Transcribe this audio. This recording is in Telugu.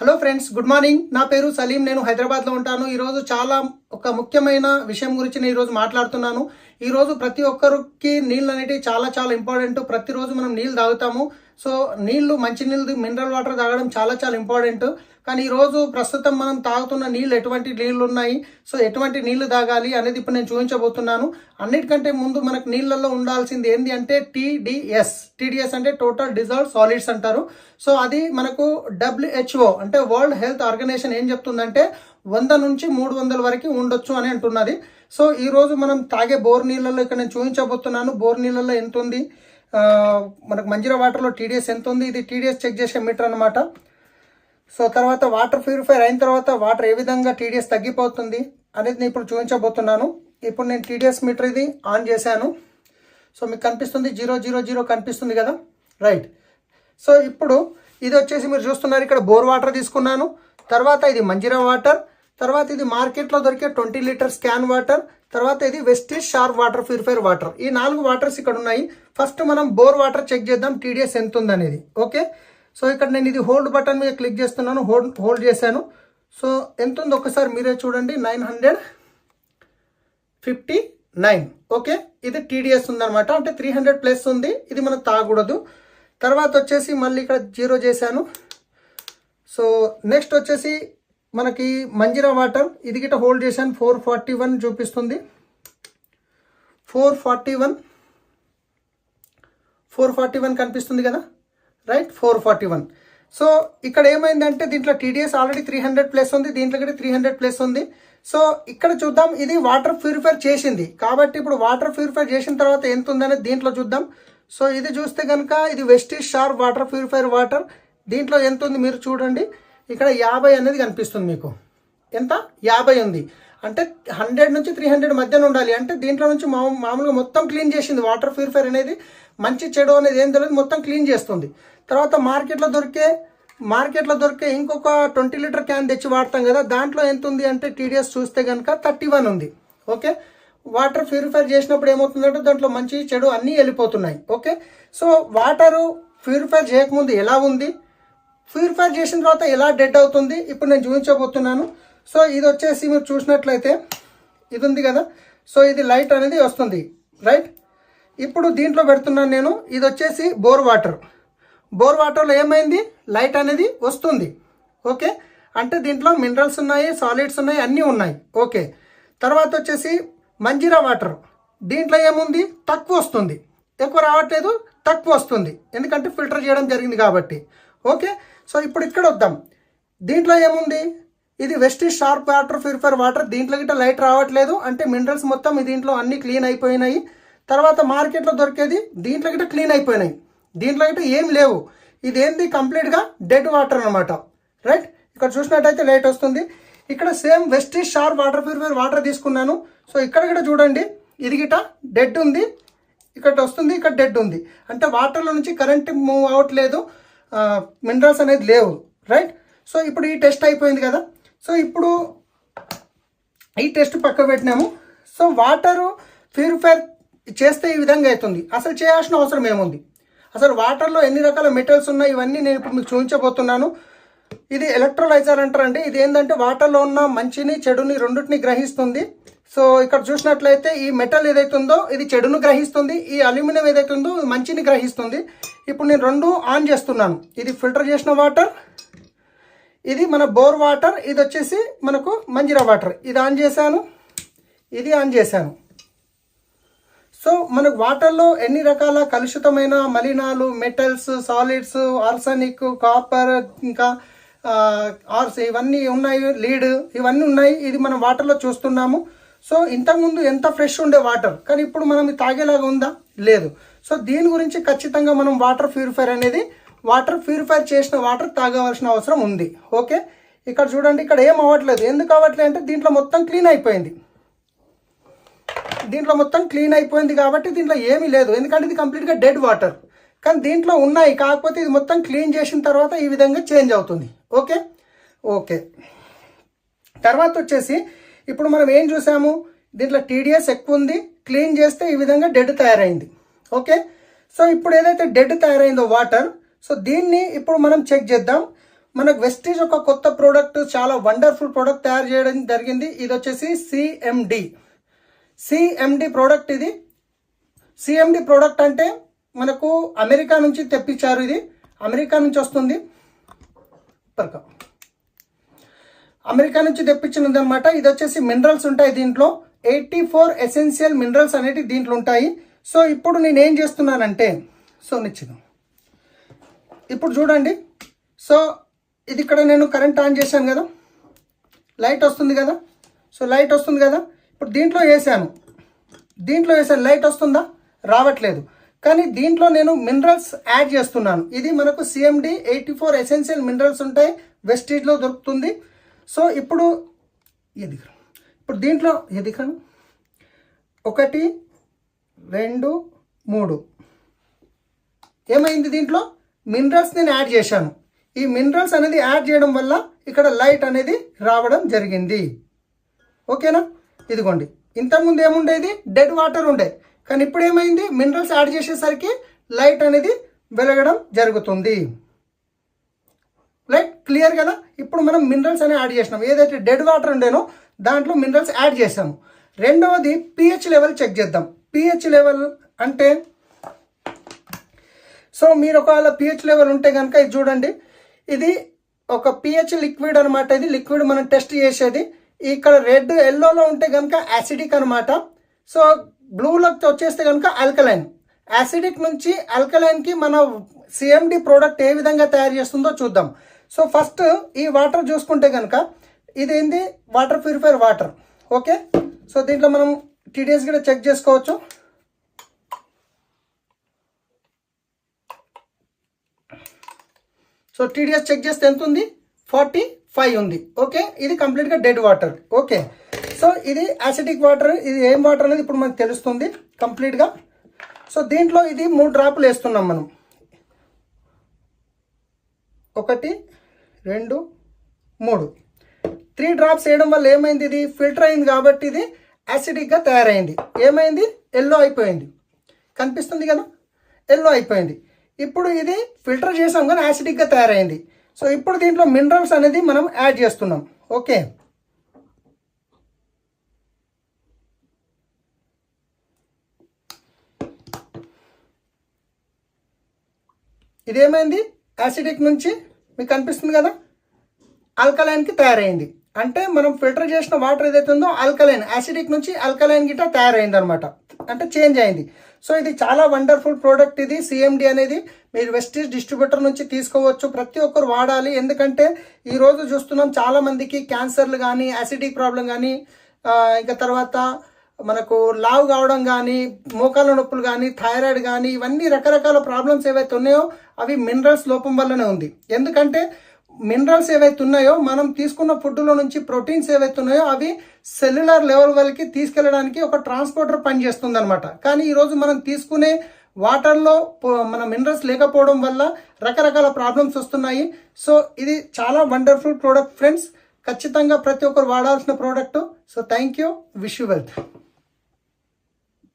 Hello friends, good morning. నా పేరు సలీం. నేను హైదరాబాద్లో ఉంటాను. ఈరోజు చాలా ఒక ముఖ్యమైన విషయం గురించి నేను ఈరోజు మాట్లాడుతున్నాను. ఈరోజు ప్రతి ఒక్కరికి నీళ్ళు అనేవి చాలా చాలా ఇంపార్టెంట్. ప్రతిరోజు మనం నీళ్ళు తాగుతాము. సో నీళ్ళు, మంచి నీళ్ళు, మినరల్ వాటర్ తాగడం చాలా చాలా ఇంపార్టెంట్. కానీ ఈరోజు ప్రస్తుతం మనం తాగుతున్న నీళ్ళు ఎటువంటి నీళ్ళు ఉన్నాయి, సో ఎటువంటి నీళ్లు తాగాలి అనేది ఇప్పుడు నేను చూపించబోతున్నాను. అన్నిటికంటే ముందు మనకు నీళ్ళల్లో ఉండాల్సింది ఏంటి అంటే టీడీఎస్ అంటే టోటల్ డిజాల్వ్డ్ సాలిడ్స్ అంటారు. సో అది మనకు WHO అంటే వరల్డ్ హెల్త్ ఆర్గనైజేషన్ ఏం చెప్తుందంటే 100 నుంచి 300 వరకు ఉండొచ్చు అని అంటున్నది. సో ఈరోజు మనం తాగే బోర్ నీళ్ళల్లో ఇక్కడ నేను చూపించబోతున్నాను. బోర్ నీళ్ళల్లో ఎంత ఉంది, మనకు మంజీరా వాటర్లో టీడీఎస్ ఎంత ఉంది, ఇది టీడీఎస్ చెక్ చేసే మీటర్ అనమాట. సో తర్వాత వాటర్ ప్యూరిఫైర్ అయిన తర్వాత వాటర్ ఏ విధంగా టీడీఎస్ తగ్గిపోతుంది అనేది నేను ఇప్పుడు చూపించబోతున్నాను. ఇప్పుడు నేను టీడీఎస్ మీటర్ ఇది ఆన్ చేశాను. సో మీకు కనిపిస్తుంది 000 కనిపిస్తుంది కదా, రైట్. సో ఇప్పుడు ఇది వచ్చేసి మీరు చూస్తున్నారు, ఇక్కడ బోర్ వాటర్ తీసుకున్నాను. తర్వాత ఇది మంజీరా వాటర్, తర్వాత ఇది మార్కెట్లో దొరికే 20 లీటర్స్ క్యాన్ వాటర్, తర్వాత ఇది Vestige sharp water purifier water. ఈ 4 వాటర్స్ ఇక్కడ ఉన్నాయి. ఫస్ట్ మనం బోర్ వాటర్ చెక్ చేద్దాం టీడీఎస్ ఎంత ఉంది అనేది. ఓకే, సో ఇక్కడ నేను ఇది హోల్డ్ బటన్ మీద క్లిక్ చేస్తున్నాను, హోల్డ్ చేశాను. సో ఎంత ఉంది ఒకసారి మీరే చూడండి, 959. ఓకే, ఇది టీడీఎస్ ఉందన్నమాట, అంటే 300 ప్లస్ ఉంది. ఇది మనం తాగకూడదు. తర్వాత వచ్చేసి మళ్ళీ ఇక్కడ 0 చేశాను. సో నెక్స్ట్ వచ్చేసి మనకి మంజీరా వాటర్, ఇది గిట్ట హోల్డ్ చేశాను, 441 చూపిస్తుంది. 441 కనిపిస్తుంది కదా, రైట్, 441. సో ఇక్కడ ఏమైందంటే దీంట్లో టీడీఎస్ ఆల్రెడీ 300 ప్లస్ ఉంది, దీంట్లో కూడా 300 ప్లస్ ఉంది. సో ఇక్కడ చూద్దాం, ఇది వాటర్ ప్యూరిఫైర్ చేసింది కాబట్టి ఇప్పుడు వాటర్ ప్యూరిఫైర్ చేసిన తర్వాత ఎంత ఉందనేది దీంట్లో చూద్దాం. సో ఇది చూస్తే కనుక ఇది Vestige sharp water purifier water, దీంట్లో ఎంత ఉంది మీరు చూడండి, ఇక్కడ 50 అనేది కనిపిస్తుంది మీకు. ఎంత? 50 ఉంది. అంటే 100 నుంచి 300 మధ్యన ఉండాలి. అంటే దీంట్లో నుంచి మామూలుగా మొత్తం క్లీన్ చేసింది. వాటర్ ప్యూరిఫైర్ అనేది మంచి చెడు అనేది ఏం తెలియదు, మొత్తం క్లీన్ చేస్తుంది. తర్వాత మార్కెట్లో దొరికే ఇంకొక 20 లీటర్ క్యాన్ తెచ్చి వాడతాం కదా, దాంట్లో ఎంత ఉంది అంటే టీడీఎస్ చూస్తే కనుక 31 ఉంది. ఓకే, వాటర్ ప్యూరిఫైర్ చేసినప్పుడు ఏమవుతుందంటే దాంట్లో మంచి చెడు అన్నీ వెళ్ళిపోతున్నాయి. ఓకే, సో వాటర్ ప్యూరిఫైర్ చేయకముందు ఎలా ఉంది, ప్యూరిఫైర్ చేసిన తర్వాత ఎలా డెడ్ అవుతుంది ఇప్పుడు నేను చూపించబోతున్నాను. సో ఇది వచ్చేసి మీరు చూసినట్లయితే ఇది ఉంది కదా, సో ఇది లైట్ అనేది వస్తుంది, రైట్. ఇప్పుడు దీంట్లో పెడుతున్నాను నేను, ఇది వచ్చేసి బోర్ వాటర్లో ఏమైంది, లైట్ అనేది వస్తుంది. ఓకే, అంటే దీంట్లో మినరల్స్ ఉన్నాయి, సాలిడ్స్ ఉన్నాయి, అన్నీ ఉన్నాయి. ఓకే, తర్వాత వచ్చేసి మంజీరా వాటర్, దీంట్లో ఏముంది, తక్కువ వస్తుంది, ఎక్కువ రావట్లేదు, తక్కువ వస్తుంది, ఎందుకంటే ఫిల్టర్ చేయడం జరిగింది కాబట్టి. ఓకే, సో ఇప్పుడు ఇక్కడ వద్దాం, దీంట్లో ఏముంది, ఇది Vestige sharp water purifier water, దీంట్లో గిట్ట లైట్ రావట్లేదు, అంటే మినరల్స్ మొత్తం దీంట్లో అన్ని క్లీన్ అయిపోయినాయి. తర్వాత మార్కెట్లో దొరికేది దీంట్లో గిట్ట క్లీన్ అయిపోయినాయి, దీంట్లో గిట్ట ఏం లేవు. ఇది ఏంది, కంప్లీట్గా డెడ్ వాటర్ అనమాట, రైట్. ఇక్కడ చూసినట్టయితే లైట్ వస్తుంది. ఇక్కడ same Vestige sharp water purifier water తీసుకున్నాను. సో ఇక్కడ గిట్ట చూడండి, ఇది గిట్ట డెడ్ ఉంది, ఇక్కడ వస్తుంది, ఇక్కడ డెడ్ ఉంది, అంటే వాటర్లో నుంచి కరెంట్ మూవ్ అవ్వట్లేదు, మినరల్స్ అనేది లేవు, రైట్. సో ఇప్పుడు ఈ టెస్ట్ అయిపోయింది కదా. సో ఇప్పుడు ఈ టెస్ట్ పక్క పెట్టినాము. సో వాటరు ప్యూరిఫైర్ చేస్తే ఈ విధంగా అవుతుంది. అసలు చేయాల్సిన అవసరం ఏముంది, అసలు వాటర్లో ఎన్ని రకాల మెటల్స్ ఉన్నాయి, ఇవన్నీ నేను ఇప్పుడు మీకు చూపించబోతున్నాను. ఇది ఎలక్ట్రోలైజర్ అంటారండి. ఇది ఏంటంటే వాటర్లో ఉన్న మంచిని చెడుని రెండింటిని గ్రహిస్తుంది. సో ఇక్కడ చూసినట్లయితే ఈ మెటల్ ఏదైతుందో ఇది చెడును గ్రహిస్తుంది, ఈ అల్యూమినియం ఏదైతుందో మంచిని గ్రహిస్తుంది. ఇప్పుడు నేను 2 ఆన్ చేస్తున్నాను. ఇది ఫిల్టర్ చేసిన వాటర్, ఇది మన బోర్ వాటర్, ఇది వచ్చేసి మనకు మంజీరా వాటర్. ఇది ఆన్ చేశాను, ఇది ఆన్ చేశాను. సో మనకు వాటర్లో ఎన్ని రకాల కలుషితమైన మలినాలు, మెటల్స్, సాలిడ్స్, ఆర్సనిక్, కాపర్, ఇంకా ఇవన్నీ ఉన్నాయి, లీడ్, ఇవన్నీ ఉన్నాయి. ఇది మనం వాటర్లో చూస్తున్నాము. సో ఇంతకుముందు ఎంత ఫ్రెష్ ఉండే వాటర్, కానీ ఇప్పుడు మనం తాగేలాగా ఉందా, లేదు. సో దీని గురించి ఖచ్చితంగా మనం వాటర్ ప్యూరిఫైర్ చేసిన వాటర్ తాగవలసిన అవసరం ఉంది. ఓకే, ఇక్కడ చూడండి, ఇక్కడ ఏం అవ్వట్లేదు. ఎందుకు అవ్వట్లేదు అంటే దీంట్లో మొత్తం క్లీన్ అయిపోయింది, కాబట్టి దీంట్లో ఏమీ లేదు, ఎందుకంటే ఇది కంప్లీట్గా డెడ్ వాటర్. కానీ దీంట్లో ఉన్నాయి, కాకపోతే ఇది మొత్తం క్లీన్ చేసిన తర్వాత ఈ విధంగా చేంజ్ అవుతుంది. ఓకే, తర్వాత వచ్చేసి ఇప్పుడు మనం ఏం చూసాము, దీంట్లో టీడీఎస్ ఎక్కువ ఉంది, క్లీన్ చేస్తే ఈ విధంగా డెడ్ తయారైంది. ఓకే, సో ఇప్పుడు ఏదైతే డెడ్ తయారైందో వాటర్, సో దీన్ని ఇప్పుడు మనం చెక్ చేద్దాం. మనకు వెస్టీజ్ ఒక కొత్త ప్రోడక్ట్, చాలా వండర్ఫుల్ ప్రోడక్ట్ తయారు చేయడం జరిగింది. ఇది వచ్చేసి సిఎండి ప్రోడక్ట్. ఇది సిఎండి ప్రోడక్ట్ అంటే మనకు అమెరికా నుంచి తెప్పించారు. ఇది అమెరికా నుంచి వస్తుంది, అమెరికా నుంచి తెప్పించినది అనమాట. ఇది వచ్చేసి మినరల్స్ ఉంటాయి దీంట్లో, 84 ఎసెన్షియల్ మినరల్స్ అనేవి దీంట్లో ఉంటాయి. సో ఇప్పుడు నేను ఏం చేస్తున్నానంటే, ఇప్పుడు చూడండి. సో ఇది ఇక్కడ నేను కరెంట్ ఆన్ చేశాను కదా, లైట్ వస్తుంది కదా. సో లైట్ వస్తుంది కదా, ఇప్పుడు దీంట్లో వేసాను, లైట్ వస్తుందా? రావట్లేదు. కానీ దీంట్లో నేను మినరల్స్ యాడ్ చేస్తున్నాను. ఇది మనకు సిఎండి 84 ఎసెన్షియల్ మినరల్స్ ఉంటాయి, వెస్టీజ్లో దొరుకుతుంది. సో ఇప్పుడు దీంట్లో 1 2 3 ఏమైంది, దీంట్లో మినరల్స్ నేను యాడ్ చేశాను. ఈ మినరల్స్ అనేది యాడ్ చేయడం వల్ల ఇక్కడ లైట్ అనేది రావడం జరిగింది. ఓకేనా? ఇదిగోండి, ఇంతకుముందు ఏముండేది, డెడ్ వాటర్ ఉండే, కానీ ఇప్పుడు ఏమైంది, మినరల్స్ యాడ్ చేసేసరికి లైట్ అనేది వెలగడం జరుగుతుంది. లైట్ క్లియర్ కదా. ఇప్పుడు మనం మినరల్స్ అనేవి యాడ్ చేసినాం. ఏదైతే డెడ్ వాటర్ ఉండేనో దాంట్లో మినరల్స్ యాడ్ చేసాము. రెండవది పిహెచ్ లెవెల్ చెక్ చేద్దాం. పిహెచ్ లెవెల్ అంటే, సో మీరు ఒకవేళ పిహెచ్ లెవెల్ ఉంటే కనుక ఇది చూడండి, ఇది ఒక పిహెచ్ లిక్విడ్ అనమాట. ఇది లిక్విడ్ మనం టెస్ట్ చేసేది. ఇక్కడ రెడ్ ఎల్లోలో ఉంటే కనుక యాసిడిక్ అనమాట. సో బ్లూలోకి వచ్చేస్తే కనుక ఆల్కలైన్. యాసిడిక్ నుంచి ఆల్కలైన్కి మన సిఎండి ప్రోడక్ట్ ఏ విధంగా తయారు చేస్తుందో చూద్దాం. సో ఫస్ట్ ఈ వాటర్ చూసుకుంటే కనుక ఇదేంది, water purifier water. Okay, so దీంట్లో మనం టీడీఎస్ కూడా చెక్ చేసుకోవచ్చు. సో టీడీఎస్ చెక్ చేస్తే ఎంత ఉంది, 45 ఉంది. ఓకే, ఇది కంప్లీట్గా డెడ్ వాటర్. ఓకే, సో ఇది యాసిడిక్ వాటర్. ఇది ఏం వాటర్ అనేది ఇప్పుడు మనకు తెలుస్తుంది కంప్లీట్గా. సో దీంట్లో ఇది 3 డ్రాపులు వేస్తున్నాం మనం. 1 2 3 3 డ్రాప్స్ వేయడం వల్ల ఏమైంది, ఇది ఫిల్టర్ అయింది కాబట్టి ఇది యాసిడిక్గా తయారైంది. ఏమైంది, ఎల్లో అయిపోయింది. కనిపిస్తుంది కదా, ఎల్లో అయిపోయింది. ఇప్పుడు ఇది ఫిల్టర్ చేసాం కానీ యాసిడిక్గా తయారైంది. సో ఇప్పుడు దీంట్లో మినరల్స్ అనేది మనం యాడ్ చేస్తున్నాం. ఓకే, ఇదేమైంది, యాసిడిక్ నుంచి మీకు కనిపిస్తుంది కదా ఆల్కలైన్కి తయారైంది. అంటే మనం ఫిల్టర్ చేసిన వాటర్ ఏదైతే ఉందో ఆల్కలైన్, యాసిడిక్ నుంచి ఆల్కలైన్ గిట్ట తయారైంది అనమాట, అంటే చేంజ్ అయింది. సో ఇది చాలా వండర్ఫుల్ ప్రోడక్ట్. ఇది సిఎండి అనేది మీరు వెస్టీజ్ డిస్ట్రిబ్యూటర్ నుంచి తీసుకోవచ్చు. ప్రతి ఒక్కరు వాడాలి. ఎందుకంటే ఈరోజు చూస్తున్నాం చాలా మందికి క్యాన్సర్లు కానీ, యాసిడిక్ ప్రాబ్లం కానీ, ఇంకా తర్వాత మనకు లావు కావడం కానీ, మోకాళ్ళ నొప్పులు కానీ, థైరాయిడ్ కానీ, ఇవన్నీ రకరకాల ప్రాబ్లమ్స్ ఏవైతే ఉన్నాయో అవి మినరల్స్ లోపం వల్లనే ఉంది. ఎందుకంటే మినరల్స్ ఏవైతే ఉన్నాయో మనం తీసుకున్న ఫుడ్లో నుంచి ప్రోటీన్స్ ఏవైతే ఉన్నాయో అవి సెల్యులర్ లెవెల్ వరకు తీసుకెళ్ళడానికి ఒక ట్రాన్స్పోర్టర్ పనిచేస్తుంది అనమాట. కానీ ఈరోజు మనం తీసుకునే వాటర్లో మన మినరల్స్ లేకపోవడం వల్ల రకరకాల ప్రాబ్లమ్స్ వస్తున్నాయి. సో ఇది చాలా వండర్ఫుల్ ప్రోడక్ట్ ఫ్రెండ్స్. ఖచ్చితంగా ప్రతి ఒక్కరు వాడాల్సిన product. So thank you, wish you wealth.